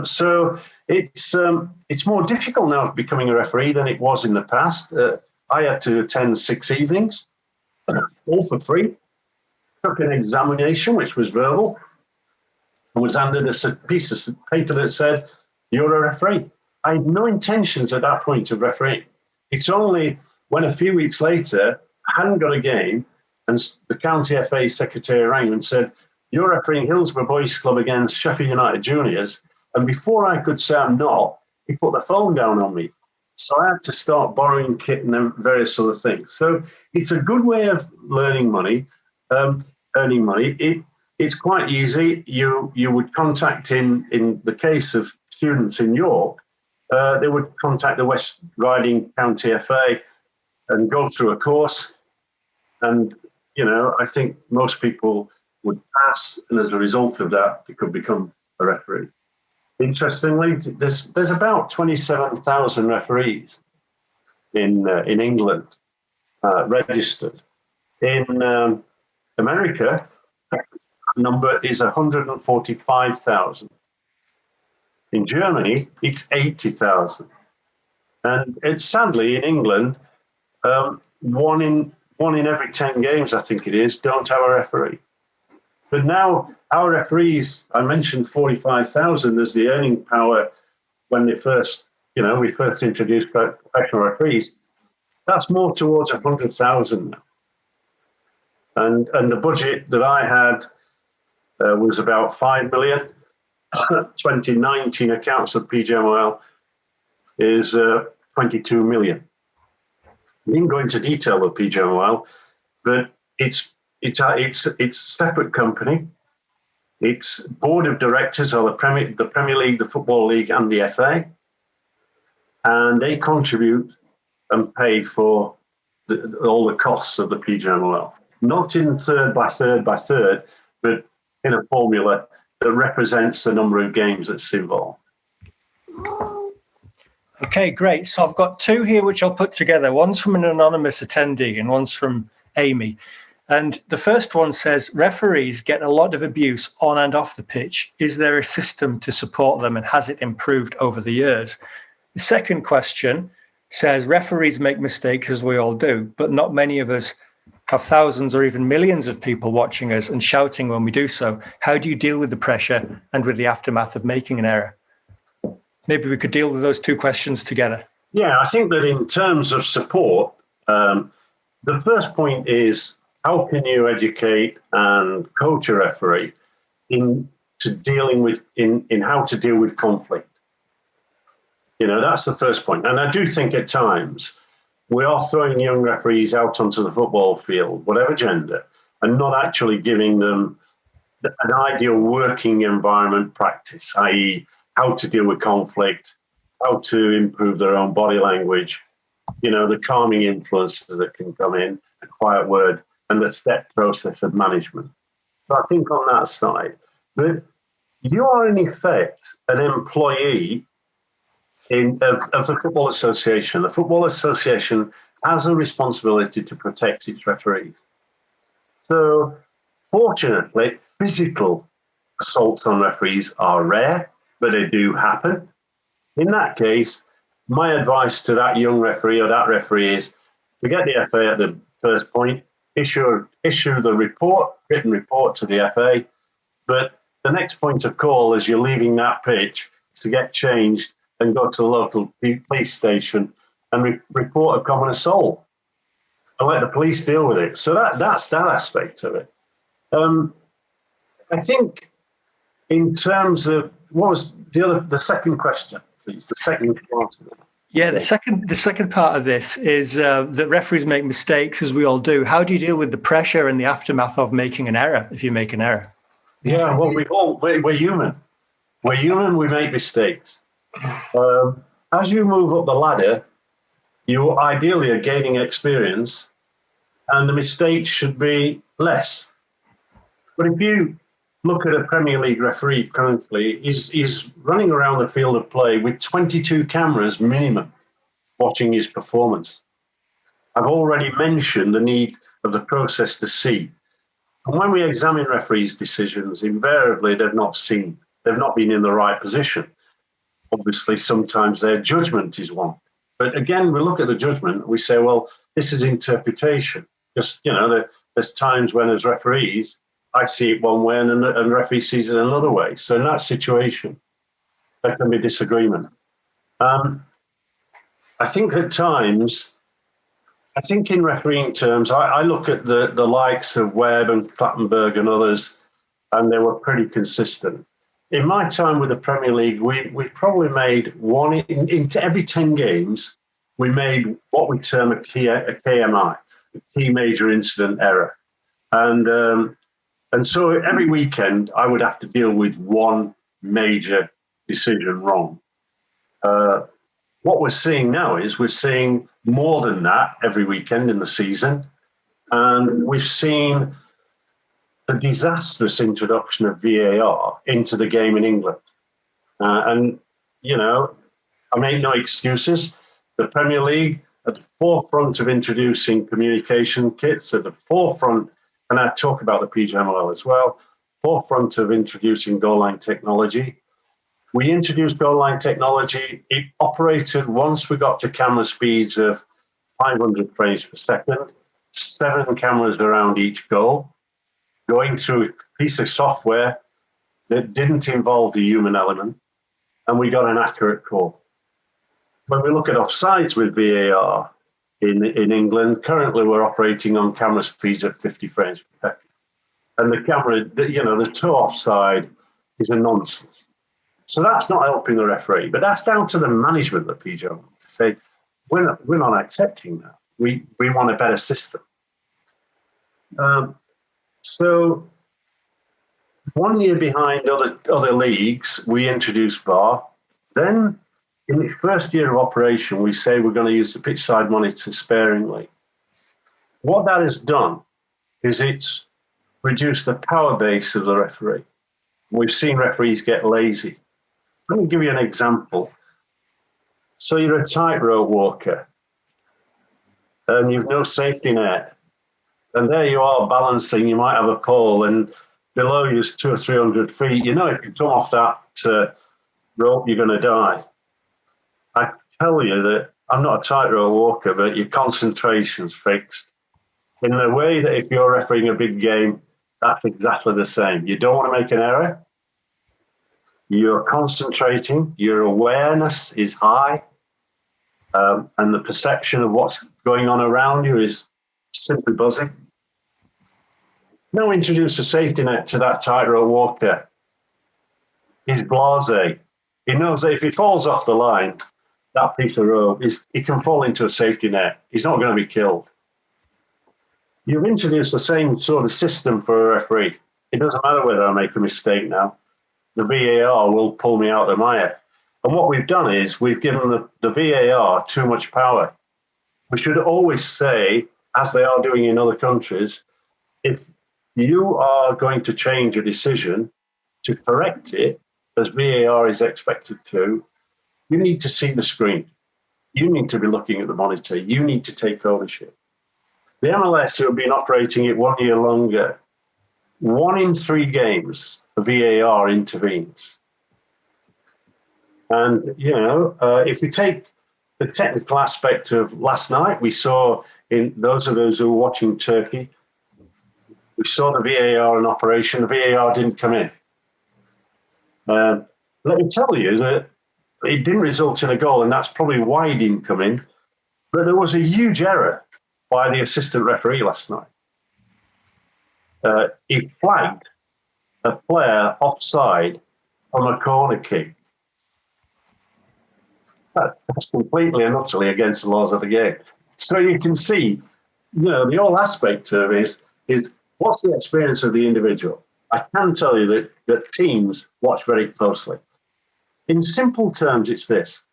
So it's more difficult now becoming a referee than it was in the past. I had to attend 6 evenings, all for free. Took an examination, which was verbal, and was handed a piece of paper that said, "You're a referee." I had no intentions at that point of refereeing. It's only when a few weeks later, I hadn't got a game, and the county FA secretary rang and said, "You're refereeing Hillsborough Boys Club against Sheffield United Juniors." And before I could say I'm not, he put the phone down on me. So I had to start borrowing kit and various other things. So it's a good way of earning money. It's quite easy. You would contact in the case of students in York, they would contact the West Riding County FA and go through a course. And, I think most people would pass. And as a result of that, they could become a referee. Interestingly, there's about 27,000 referees in England registered. In America, the number is 145,000. In Germany, it's 80,000. And it's sadly in England, one in every 10 games, I think it is, don't have a referee. But now our referees, I mentioned 45,000 as the earning power when we first introduced professional referees. That's more towards 100,000 now. And the budget that I had was about 5 million. 2019 accounts of PGMOL is 22 million. We didn't go into detail of PGMOL, but it's a separate company. Its board of directors are the Premier League, the Football League, and the FA, and they contribute and pay for all the costs of the PGMOL. Not in third by third, but in a formula that represents the number of games that's involved. Okay, great. So I've got 2 here which I'll put together. One's from an anonymous attendee and one's from Amy. And the first one says, referees get a lot of abuse on and off the pitch. Is there a system to support them and has it improved over the years? The second question says, referees make mistakes as we all do, but not many of us have thousands or even millions of people watching us and shouting when we do so. How do you deal with the pressure and with the aftermath of making an error? Maybe we could deal with those 2 questions together. Yeah, I think that in terms of support, the first point is, how can you educate and coach a referee in how to deal with conflict? That's the first point. And I do think at times we are throwing young referees out onto the football field, whatever gender, and not actually giving them an ideal working environment practice, i.e. how to deal with conflict, how to improve their own body language, the calming influences that can come in, a quiet word, and the step process of management. So I think on that side, but you are in effect an employee of the Football Association. The Football Association has a responsibility to protect its referees. So fortunately, physical assaults on referees are rare, but they do happen. In that case, my advice to that young referee or that referee is to get the FA at the first point, issue the written report to the FA, but the next point of call as you're leaving that pitch is to get changed and go to the local police station and report a common assault and let the police deal with it. So that's that aspect of it. I think in terms of, what was the second question, please? The second part of it. Yeah, the second part of this is that referees make mistakes, as we all do. How do you deal with the pressure and the aftermath of making an error if you make an error? Yeah, well, we're human. We're human, we make mistakes. As you move up the ladder, you ideally are gaining experience and the mistakes should be less. But if you look at a Premier League referee currently, he's running around the field of play with 22 cameras minimum watching his performance. I've already mentioned the need of the process to see. And when we examine referees' decisions, invariably they've not been in the right position. Obviously, sometimes their judgment is one. But again, we look at the judgment, we say, well, this is interpretation. Just, there's times when as referees, I see it one way and the referee sees it another way. So in that situation, there can be disagreement. I think at times, in refereeing terms, I look at the likes of Webb and Plattenberg and others, and they were pretty consistent. In my time with the Premier League, we probably made one in every 10 games. We made what we term a KMI, a key major incident error, and so every weekend I would have to deal with one major decision wrong. What we're seeing now is we're seeing more than that every weekend in the season, and we've seen the disastrous introduction of VAR into the game in England. I make no excuses. The Premier League at the forefront of introducing communication kits, at the forefront, and I talk about the PGMOL as well, forefront of introducing goal line technology. We introduced goal line technology. It operated once we got to camera speeds of 500 frames per second, 7 cameras around each goal, going through a piece of software that didn't involve the human element, and we got an accurate call. When we look at offsides with VAR in England, currently we're operating on camera speeds at 50 frames per second. And the camera, the toe offside is a nonsense. So that's not helping the referee, but that's down to the management of PGO to say, we're not accepting that. We want a better system. So 1 year behind other leagues, we introduced VAR. Then in its first year of operation, we say we're going to use the pitch side monitor sparingly. What that has done is it's reduced the power base of the referee. We've seen referees get lazy. Let me give you an example. So you're a tightrope walker and you've no safety net. And there you are balancing, you might have a pole, and below you is 200 or 300 feet. You know, if you come off that rope, you're going to die. I tell you that I'm not a tightrope walker, but your concentration's fixed. In the way that if you're refereeing a big game, that's exactly the same. You don't want to make an error. You're concentrating, your awareness is high, and the perception of what's going on around you is simply buzzing. Now introduce a safety net to that tightrope walker. He's blasé. He knows that if he falls off the line, that piece of rope, he can fall into a safety net. He's not going to be killed. You've introduced the same sort of system for a referee. It doesn't matter whether I make a mistake now. The VAR will pull me out of the mire. And what we've done is we've given the VAR too much power. We should always say, as they are doing in other countries, if you are going to change a decision to correct it, as VAR is expected to, you need to see the screen. You need to be looking at the monitor. You need to take ownership. The MLS, who have been operating it 1 year longer, 1 in 3 games, the VAR intervenes. And, if we take the technical aspect of last night, we saw, in those of us who were watching Turkey, we saw the VAR in operation. The VAR didn't come in. Let me tell you that it didn't result in a goal, and that's probably why he didn't come in. But there was a huge error by the assistant referee last night. He flagged a player offside from a corner kick. That's completely and utterly against the laws of the game. So you can see, the whole aspect of it is what's the experience of the individual? I can tell you that teams watch very closely. In simple terms, it's this.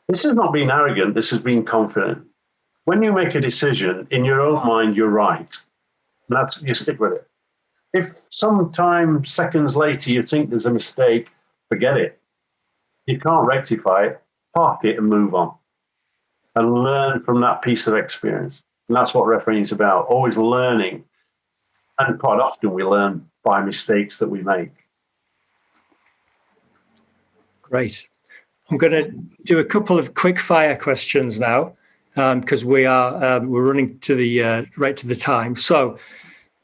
This has not been arrogant, this has been confident. When you make a decision, in your own mind, you're right. And you stick with it. If sometime seconds later you think there's a mistake, forget it. You can't rectify it, park it and move on. And learn from that piece of experience. And that's what refereeing is about, always learning. And quite often we learn by mistakes that we make. Great. I'm going to do a couple of quick fire questions now because we're running to the right to the time. So,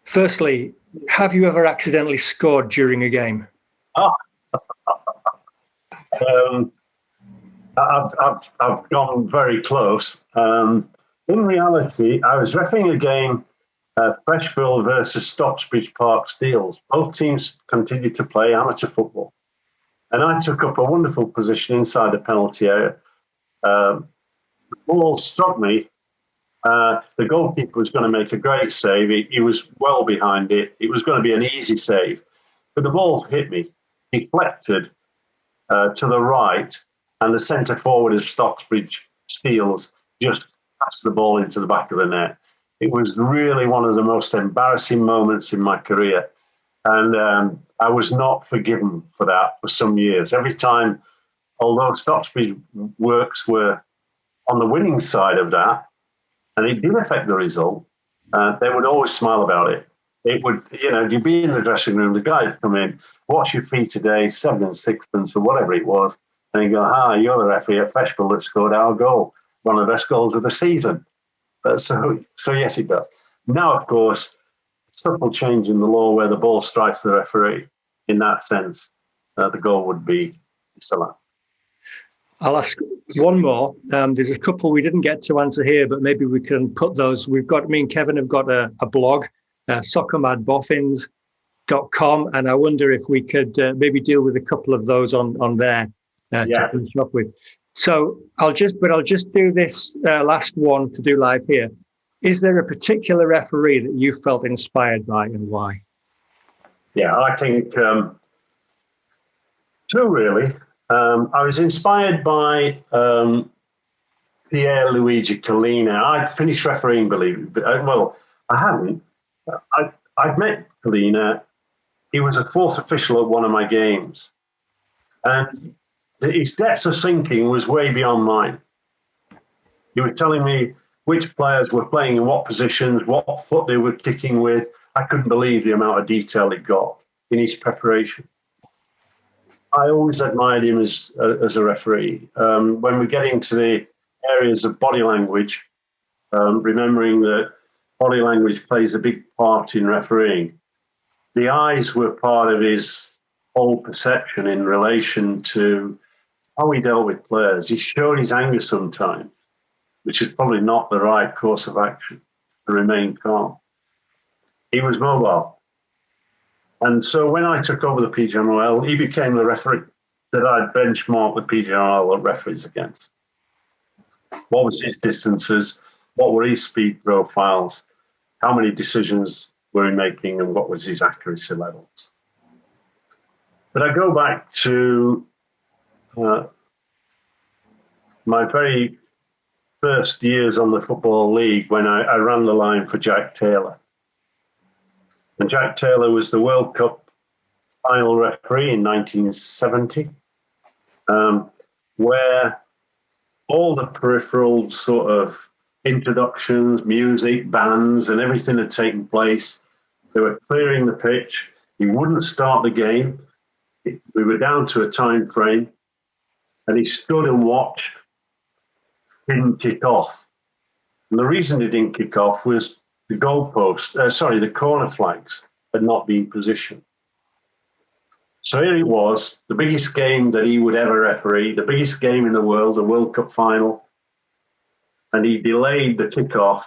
firstly, have you ever accidentally scored during a game? I've gone very close. In reality, I was refereeing a game, Freshfield versus Stocksbridge Park Steels. Both teams continued to play amateur football. And I took up a wonderful position inside the penalty area. The ball struck me. The goalkeeper was going to make a great save. He was well behind it. It was going to be an easy save. But the ball hit me, deflected to the right, and the centre forward of Stocksbridge Steels just passed the ball into the back of the net. It was really one of the most embarrassing moments in my career. And I was not forgiven for that for some years. Every time, although Stocksbridge works were on the winning side of that, and it did affect the result, they would always smile about it. It would, you'd be in the dressing room, the guy would come in, what's your fee today, 7 and 6pence or whatever it was, and he'd go, you're the referee at Freshfield that scored our goal, one of the best goals of the season. So yes, it does. Now, of course, subtle change in the law where the ball strikes the referee. In that sense, the goal would be disallowed. I'll ask one more. There's a couple we didn't get to answer here, but maybe we can put those. Me and Kevin have got a blog, soccermadboffins.com, and I wonder if we could maybe deal with a couple of those on there to finish up with. So I'll just do this last one to do live here. Is there a particular referee that you felt inspired by and why? Yeah, I think two really. I was inspired by Pierre Luigi Collina. I'd finished refereeing, believe it, but I hadn't. I'd met Collina. He was a fourth official at one of my games, and his depth of thinking was way beyond mine. He was telling me which players were playing in what positions, what foot they were kicking with. I couldn't believe the amount of detail he got in his preparation. I always admired him as a referee. When we get into the areas of body language, remembering that body language plays a big part in refereeing, the eyes were part of his whole perception in relation to how he dealt with players. He showed his anger sometimes, which is probably not the right course of action, to remain calm. He was mobile. And so when I took over the PGMOL, he became the referee that I'd benchmark the PGMOL referees against. What was his distances? What were his speed profiles? How many decisions were he making? And what was his accuracy levels? But I go back to my very first years on the Football League when I ran the line for Jack Taylor. And Jack Taylor was the World Cup final referee in 1970, where all the peripheral sort of introductions, music, bands, and everything had taken place. They were clearing the pitch. He wouldn't start the game. We were down to a time frame, and he stood and watched. Didn't kick off. And the reason he didn't kick off was the the corner flags had not been positioned. So here it was, the biggest game that he would ever referee, the biggest game in the world, the World Cup final. And he delayed the kickoff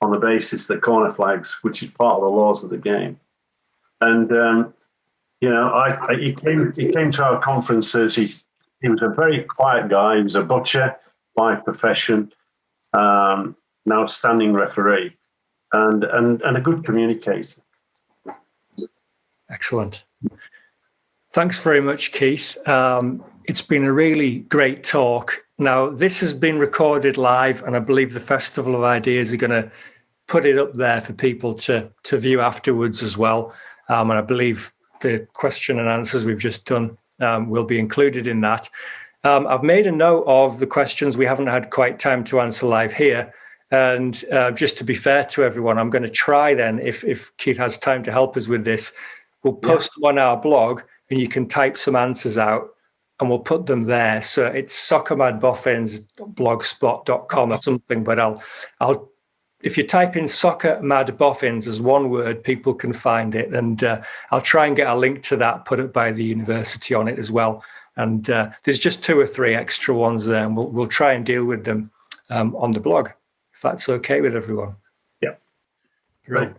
on the basis that corner flags, which is part of the laws of the game. And, he came to our conferences. He was a very quiet guy. He was a butcher by profession, an outstanding referee, and a good communicator. Excellent. Thanks very much, Keith. It's been a really great talk. Now, this has been recorded live, and I believe the Festival of Ideas are going to put it up there for people to view afterwards as well. And I believe the question and answers we've just done will be included in that. I've made a note of the questions we haven't had quite time to answer live here. And just to be fair to everyone, I'm going to try then, if Keith has time to help us with this, we'll post them on our blog, and you can type some answers out and we'll put them there. So it's soccermadboffins.blogspot.com or something, but I'll if you type in Soccer Mad Boffins as one word, people can find it. And I'll try and get a link to that, put it by the university on it as well. And there's just 2 or 3 extra ones there, and we'll try and deal with them on the blog, if that's okay with everyone. Yeah. Right.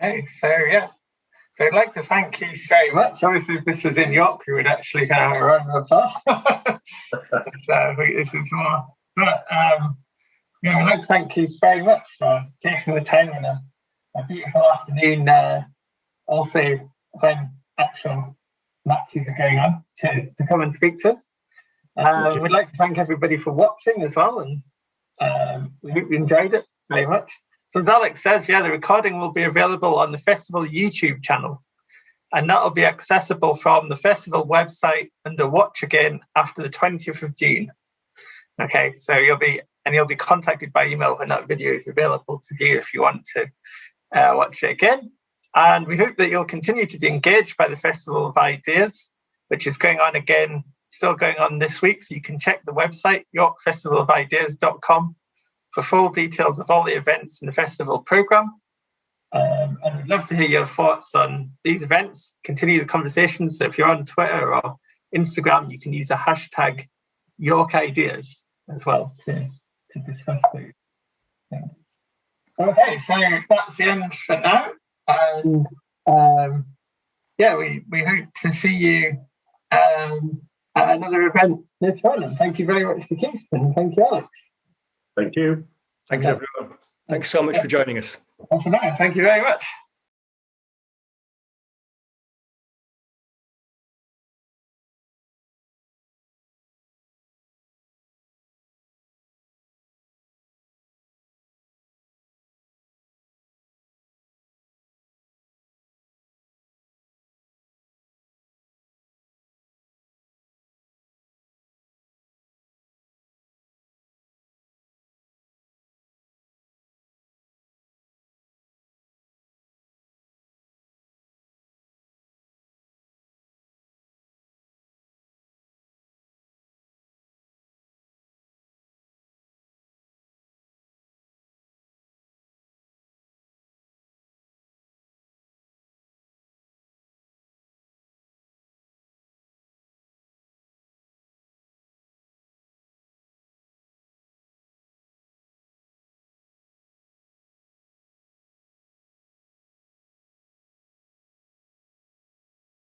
Okay, so I'd like to thank Keith very much. Obviously, if this was in York, we would actually have a round of applause. So I think this is more. But I'd like to thank Keith very much for taking the time in a beautiful afternoon, also when actual matches are going on, to come and speak to us. We'd like to thank everybody for watching as well, and we hope you enjoyed it very much. So as Alex says, the recording will be available on the festival YouTube channel, and that will be accessible from the festival website under Watch Again after the 20th of June. Okay, so you'll be contacted by email when that video is available to view if you want to watch it again. And we hope that you'll continue to be engaged by the Festival of Ideas, which is still going on this week. So you can check the website, yorkfestivalofideas.com, for full details of all the events in the festival programme. And we'd love to hear your thoughts on these events. Continue the conversations. So if you're on Twitter or Instagram, you can use the hashtag YorkIdeas as well to discuss those things. Okay, so that's the end for now. And we hope to see you at another event later on. And thank you very much to Keith, and thank you, Alex. Thank you. Thanks, everyone. Thanks so much for joining us. Thank you very much.